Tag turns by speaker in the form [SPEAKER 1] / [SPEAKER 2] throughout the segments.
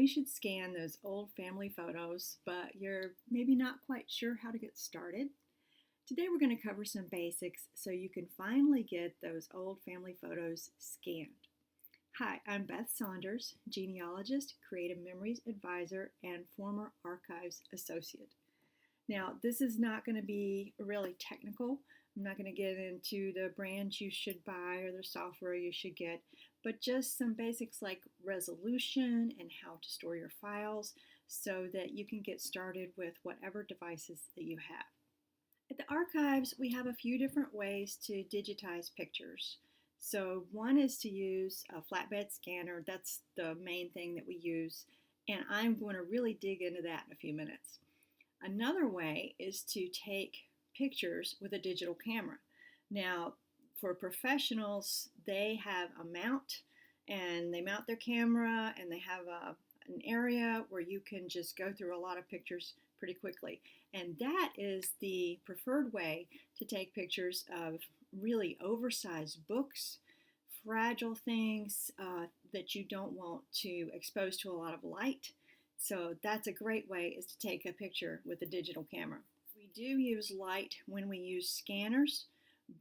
[SPEAKER 1] should scan those old family photos, but you're maybe not quite sure how to get started. Today we're going to cover some basics so you can finally get those old family photos scanned. Hi, I'm Beth Saunders, genealogist, creative memories advisor, and former archives associate. Now, this is not going to be really technical. I'm not going to get into the brands you should buy or the software you should get, but just some basics like resolution and how to store your files so that you can get started with whatever devices that you have. At the archives, we have a few different ways to digitize pictures. So one is to use a flatbed scanner. That's the main thing that we use, and I'm going to really dig into that in a few minutes. Another way is to take pictures with a digital camera. Now, for professionals, they have a mount, and they mount their camera, and they have an area where you can just go through a lot of pictures pretty quickly. And that is the preferred way to take pictures of really oversized books, fragile things that you don't want to expose to a lot of light. So that's a great way, is to take a picture with a digital camera. We do use light when we use scanners,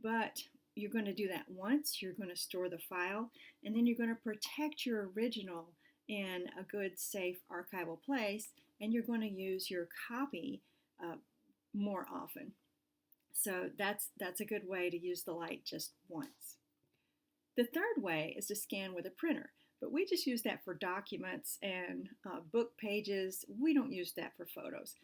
[SPEAKER 1] but you're going to do that once. You're going to store the file, and then you're going to protect your original in a good, safe archival place, and you're going to use your copy more often. So that's a good way to use the light just once. The third way is to scan with a printer, but we just use that for documents and book pages. We don't use that for photos.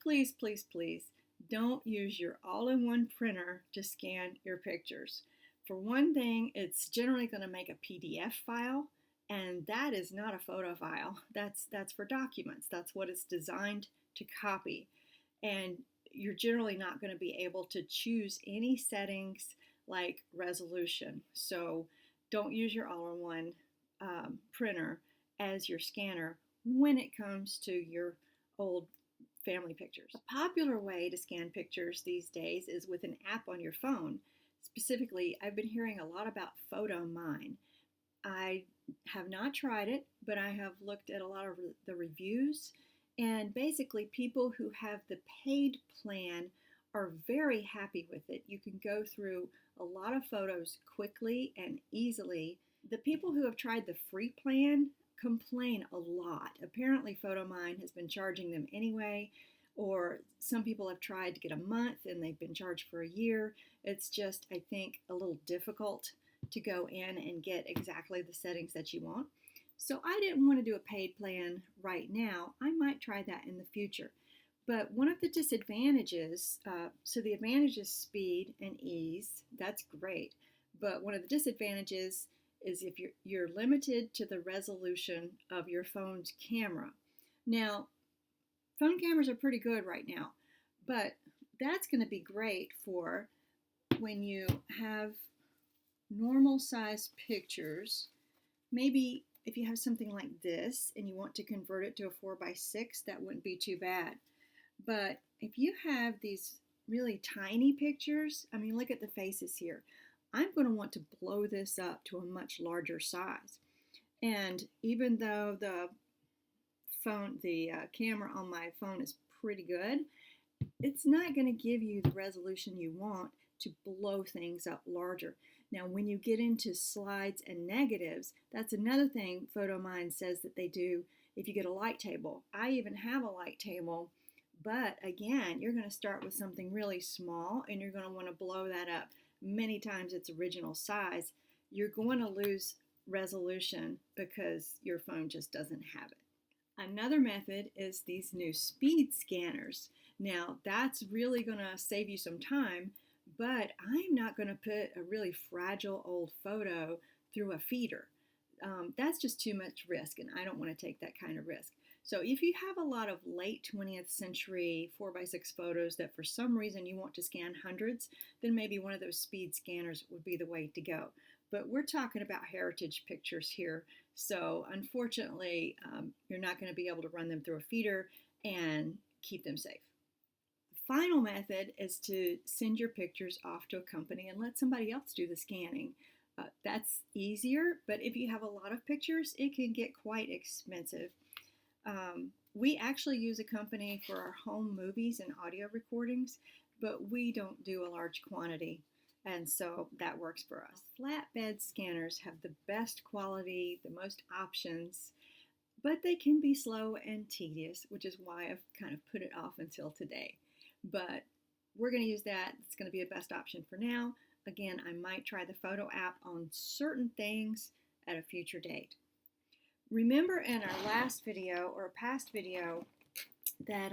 [SPEAKER 1] Please, please, please don't use your all-in-one printer to scan your pictures. For one thing, it's generally going to make a PDF file, and that is not a photo file. That's for documents. That's what it's designed to copy. And you're generally not going to be able to choose any settings like resolution. So don't use your all-in-one printer as your scanner when it comes to your old family pictures. A popular way to scan pictures these days is with an app on your phone. Specifically, I've been hearing a lot about PhotoMine. I have not tried it, but I have looked at a lot of the reviews, and basically people who have the paid plan are very happy with it. You can go through a lot of photos quickly and easily. The people who have tried the free plan complain a lot. Apparently PhotoMine has been charging them anyway, or some people have tried to get a month and they've been charged for a year. It's just, I think, a little difficult to go in and get exactly the settings that you want. So I didn't want to do a paid plan right now. I might try that in the future. But one of the disadvantages, so the advantage is speed and ease. That's great. But one of the disadvantages is if you're limited to the resolution of your phone's camera. Now, phone cameras are pretty good right now, but that's going to be great for when you have normal size pictures. Maybe if you have something like this and you want to convert it to a 4x6, that wouldn't be too bad. But if you have these really tiny pictures, I mean, look at the faces here. I'm going to want to blow this up to a much larger size. And even though the camera on my phone is pretty good, it's not going to give you the resolution you want to blow things up larger. Now, when you get into slides and negatives, that's another thing PhotoMine says that they do if you get a light table. I even have a light table, but again, you're going to start with something really small and you're going to want to blow that up many times its original size. You're going to lose resolution because your phone just doesn't have it. Another method is these new speed scanners. Now, that's really going to save you some time, but I'm not going to put a really fragile old photo through a feeder. That's just too much risk, and I don't want to take that kind of risk. So if you have a lot of late 20th century 4x6 photos that for some reason you want to scan hundreds, then maybe one of those speed scanners would be the way to go. But we're talking about heritage pictures here, so unfortunately you're not going to be able to run them through a feeder and keep them safe. The final method is to send your pictures off to a company and let somebody else do the scanning. That's easier, but if you have a lot of pictures, it can get quite expensive. We actually use a company for our home movies and audio recordings, but we don't do a large quantity, and so that works for us. Flatbed scanners have the best quality, the most options, but they can be slow and tedious, which is why I've kind of put it off until today. But we're going to use that. It's going to be a best option for now. Again, I might try the photo app on certain things at a future date. Remember in our last video or past video that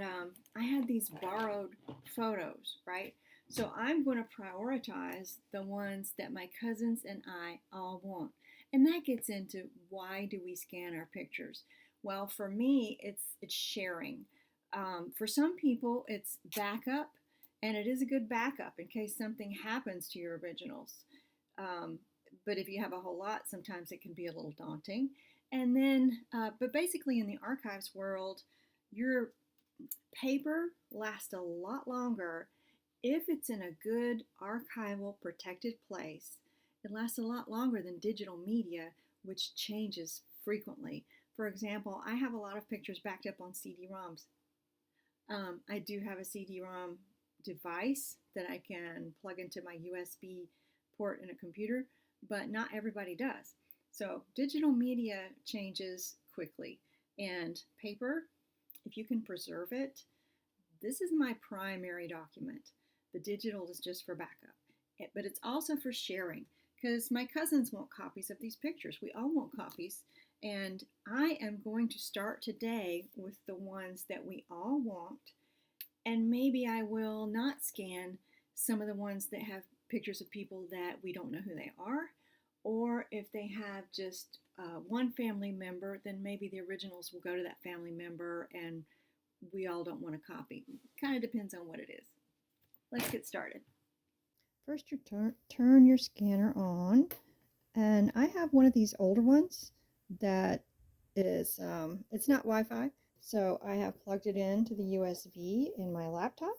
[SPEAKER 1] I had these borrowed photos, right? So I'm going to prioritize the ones that my cousins and I all want. And that gets into why do we scan our pictures? Well, for me, it's sharing. For some people, it's backup, and it is a good backup in case something happens to your originals. Um, but if you have a whole lot, sometimes it can be a little daunting. And then, but basically in the archives world, your paper lasts a lot longer if it's in a good archival protected place. It lasts a lot longer than digital media, which changes frequently. For example, I have a lot of pictures backed up on CD-ROMs. I do have a CD-ROM device that I can plug into my USB port in a computer, but not everybody does. So digital media changes quickly, and paper, if you can preserve it, this is my primary document. The digital is just for backup, but it's also for sharing because my cousins want copies of these pictures. We all want copies, and I am going to start today with the ones that we all want, and maybe I will not scan some of the ones that have pictures of people that we don't know who they are, or if they have just one family member, then maybe the originals will go to that family member and we all don't want a copy. Kind of depends on what it is. Let's get started.
[SPEAKER 2] First, you turn your scanner on, and I have one of these older ones that is, it's not Wi-Fi, so I have plugged it into the USB in my laptop,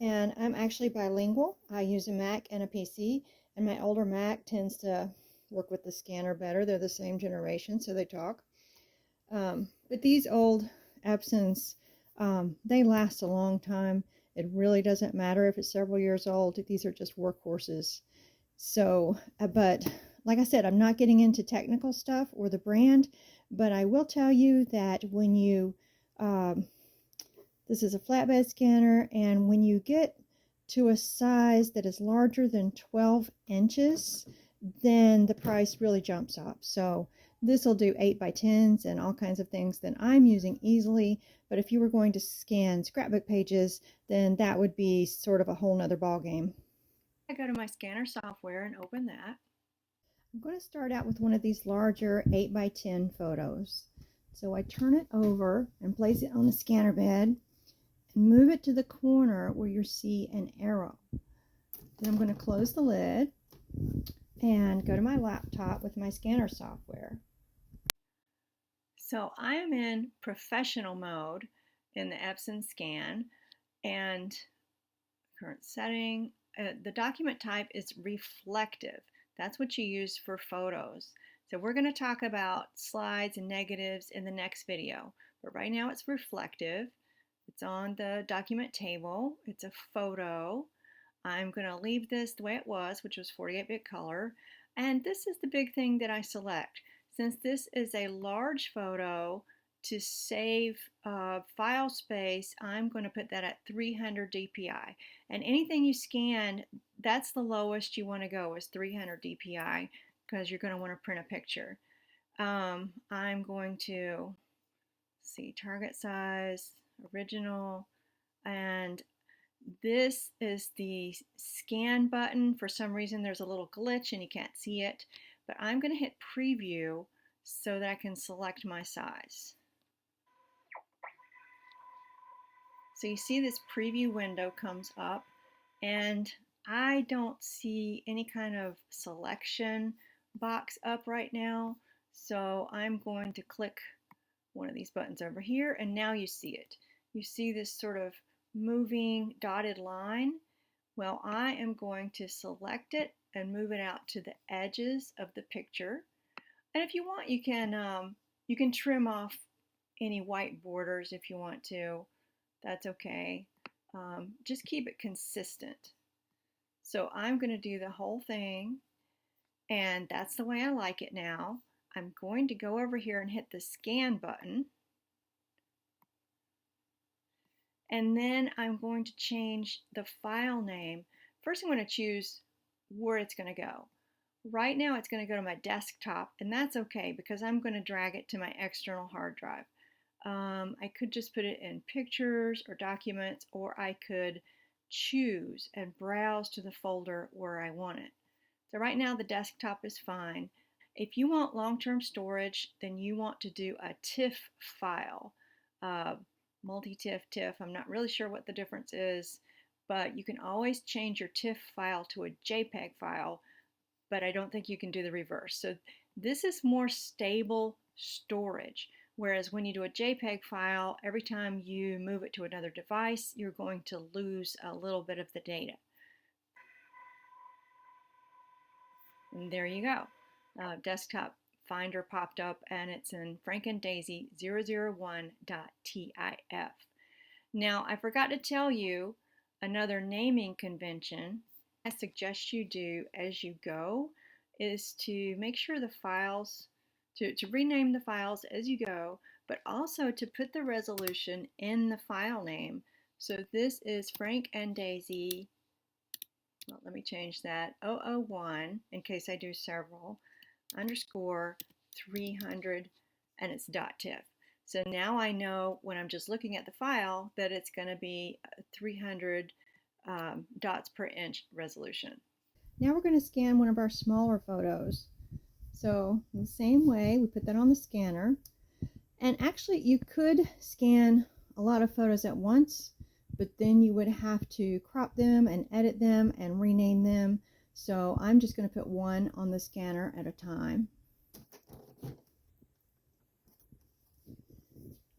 [SPEAKER 2] and I'm actually bilingual. I use a Mac and a PC, and my older Mac tends to work with the scanner better. They're the same generation, so they talk. But these old Epsons, they last a long time. It really doesn't matter if it's several years old. These are just workhorses. So, but like I said, I'm not getting into technical stuff or the brand, but I will tell you that when you, this is a flatbed scanner, and when you get to a size that is larger than 12 inches, then the price really jumps up. So this will do 8 by 10s and all kinds of things that I'm using easily. But if you were going to scan scrapbook pages, then that would be sort of a whole nother ball game.
[SPEAKER 1] I go to my scanner software and open that.
[SPEAKER 2] I'm going to start out with one of these larger 8 by 10 photos. So I turn it over and place it on the scanner bed and move it to the corner where you see an arrow. Then I'm going to close the lid and go to my laptop with my scanner software.
[SPEAKER 1] So I am in professional mode in the Epson scan, and current setting, the document type is reflective. That's what you use for photos. So we're going to talk about slides and negatives in the next video, but right now it's reflective. It's on the document table. It's a photo. I'm going to leave this the way it was, which was 48-bit color. And this is the big thing that I select. Since this is a large photo, to save file space, I'm going to put that at 300 dpi. And anything you scan, that's the lowest you want to go is 300 dpi because you're going to want to print a picture. I'm going to see target size, original, and this is the scan button. For some reason there's a little glitch and you can't see it, but I'm going to hit preview so that I can select my size. So you see this preview window comes up, and I don't see any kind of selection box up right now, so I'm going to click one of these buttons over here, and now you see it. You see this sort of moving dotted line. Well, I am going to select it and move it out to the edges of the picture. And if you want, you can trim off any white borders if you want to. That's okay. Just keep it consistent. So I'm going to do the whole thing, and that's the way I like it now. I'm going to go over here and hit the scan button, and then I'm going to change the file name. First, I'm going to choose where it's going to go. Right now, it's going to go to my desktop, and that's okay because I'm going to drag it to my external hard drive. I could just put it in pictures or documents, or I could choose and browse to the folder where I want it. So right now the desktop is fine. If you want long-term storage, then you want to do a TIFF file, multi-TIFF, TIFF. I'm not really sure what the difference is, but you can always change your TIFF file to a JPEG file, but I don't think you can do the reverse. So this is more stable storage. Whereas when you do a JPEG file, every time you move it to another device, you're going to lose a little bit of the data. And there you go. Desktop Finder popped up, and it's in frankanddaisy001.tif. Now, I forgot to tell you another naming convention I suggest you do as you go is to make sure the files, to rename the files as you go, but also to put the resolution in the file name. So this is Frank and Daisy, well, let me change that, 001, in case I do several, underscore 300, and it's .tiff. So now I know when I'm just looking at the file that it's going to be 300 dots per inch resolution.
[SPEAKER 2] Now we're going to scan one of our smaller photos. So in the same way, we put that on the scanner. And actually, you could scan a lot of photos at once, but then you would have to crop them and edit them and rename them. So I'm just going to put one on the scanner at a time.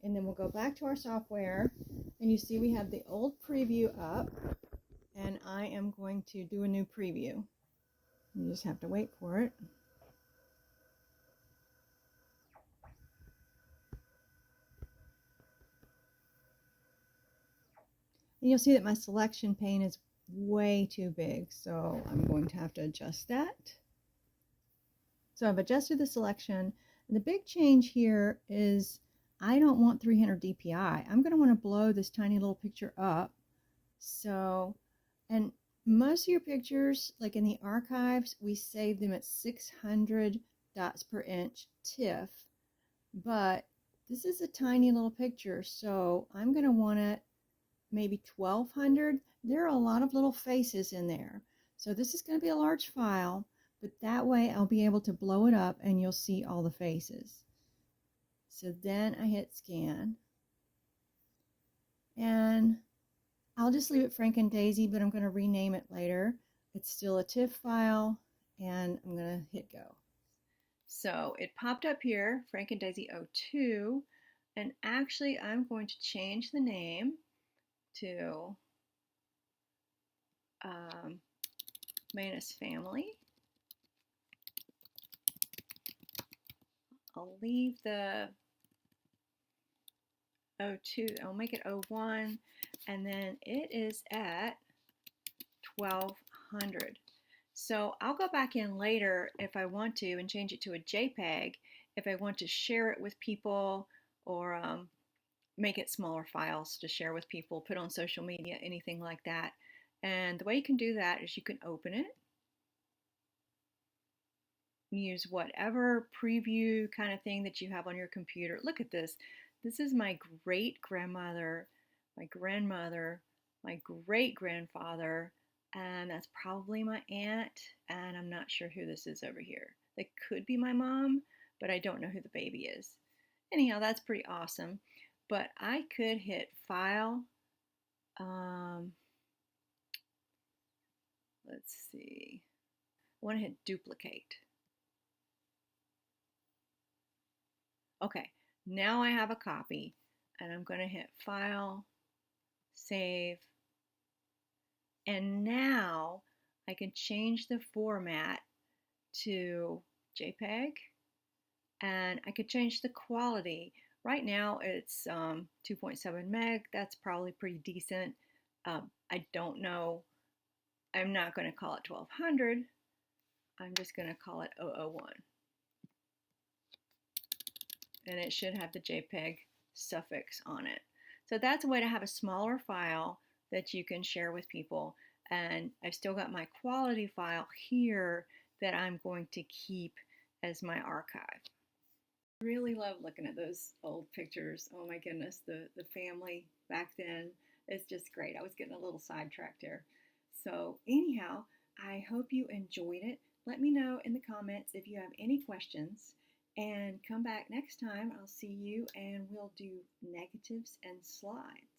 [SPEAKER 2] And then we'll go back to our software, and you see we have the old preview up, and I am going to do a new preview. You just have to wait for it. And you'll see that my selection pane is way too big, so I'm going to have to adjust that. So I've adjusted the selection, and the big change here is I don't want 300 dpi. I'm going to want to blow this tiny little picture up. So, and most of your pictures, like in the archives, we save them at 600 dots per inch TIFF, but this is a tiny little picture, so I'm going to want it maybe 1200. There are a lot of little faces in there. So this is going to be a large file, but that way I'll be able to blow it up and you'll see all the faces. So then I hit scan. And I'll just leave it Frank and Daisy, but I'm going to rename it later. It's still a TIFF file, and I'm going to hit go.
[SPEAKER 1] So it popped up here, Frank and Daisy 02, and actually I'm going to change the name to Manus Family. I'll leave the 02, I'll make it 01, and then it is at 1200. So I'll go back in later if I want to and change it to a JPEG if I want to share it with people, or make it smaller files to share with people, put on social media, anything like that. And the way you can do that is you can open it, use whatever preview kind of thing that you have on your computer. Look at this. This is my great-grandmother, my grandmother, my great-grandfather, and that's probably my aunt, and I'm not sure who this is over here. That could be my mom, but I don't know who the baby is. Anyhow, that's pretty awesome. But I could hit File, let's see, I want to hit Duplicate. Okay, now I have a copy, and I'm going to hit File, Save, and now I can change the format to JPEG, and I could change the quality. Right now it's 2.7 meg. That's probably pretty decent. I don't know. I'm not going to call it 1200. I'm just going to call it 001. And it should have the JPEG suffix on it. So that's a way to have a smaller file that you can share with people. And I've still got my quality file here that I'm going to keep as my archive. I really love looking at those old pictures. Oh my goodness, the family back then is just great. I was getting a little sidetracked here. So anyhow, I hope you enjoyed it. Let me know in the comments if you have any questions, and come back next time. I'll see you and we'll do negatives and slides.